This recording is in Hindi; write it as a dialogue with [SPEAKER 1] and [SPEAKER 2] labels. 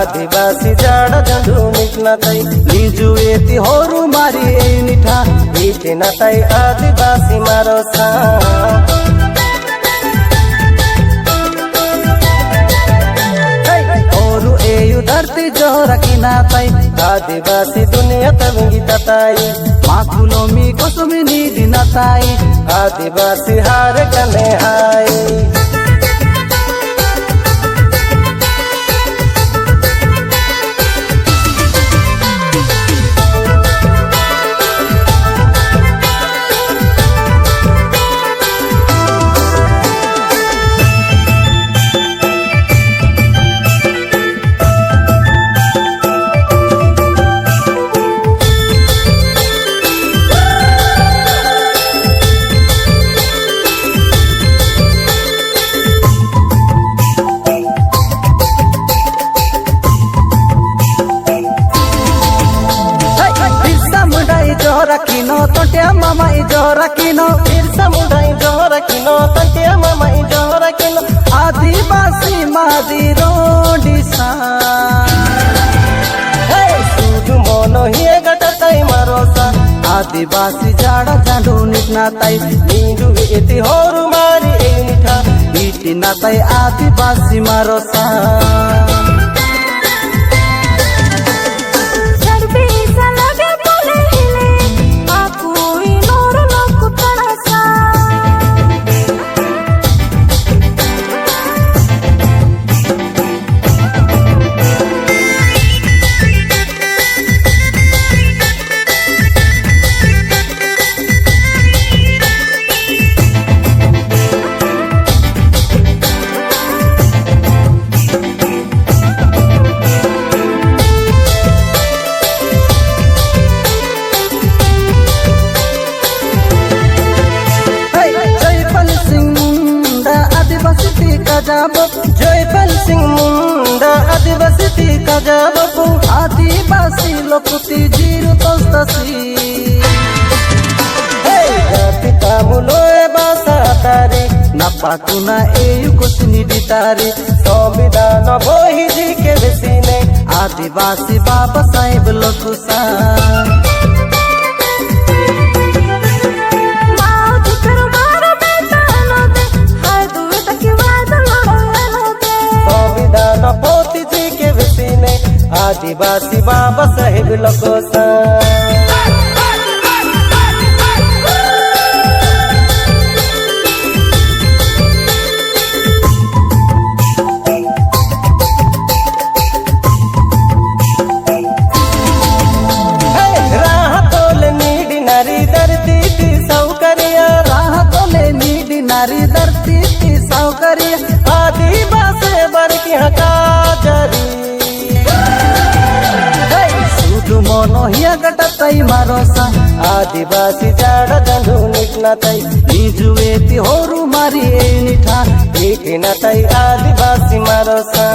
[SPEAKER 1] आदिवासी जाड़ा जंडू निकनतै निजु एति होरु मारी ए निठा इटिनतै आदिवासी मारो सा धरती जोरा किनातै आदिवासी दुनिया तविंगी तताई माकुलो मी कोसुमी नीदी नताई आदिवासी हार कने हाय रखिनो तंटिया मामा इजो रखिनो बिरसा मुंडा इजो रखिनो तंटिया मामा इजो रखिनो आदिवासी मादी रोडिसा हे सुदु मोनो हिए गटतै मारोसा आदिवासी जाड़ा जांडू निकनातै नींदु एति होरु मारी ए निठा इटिनातै आदिवासी मारोसा जयपाल सिंह मुंडा आदिवासी का जवाब आदिवासी लोकुती जीरो तस्ती पिता मुलोए बासा तारी नापाकुना एयु कुसनी दितारी संविधान बोही जी के बेसिने आदिवासी बाबा साहेब लोकुसा आदिवासी बाबा साहेब लोकोसा राहतोले नीडी नारी धरती ती सौकर्या राहतोले नीडी नारी धरती ती सौकर्या आदिवासी बरकी हकाजरी मोनो हिया गटतै मारोसा आदिवासी जाड़ा जंडू निकनतै निजु एति होरु मारी ए निठा इटिनतै आदिवासी मारोसा।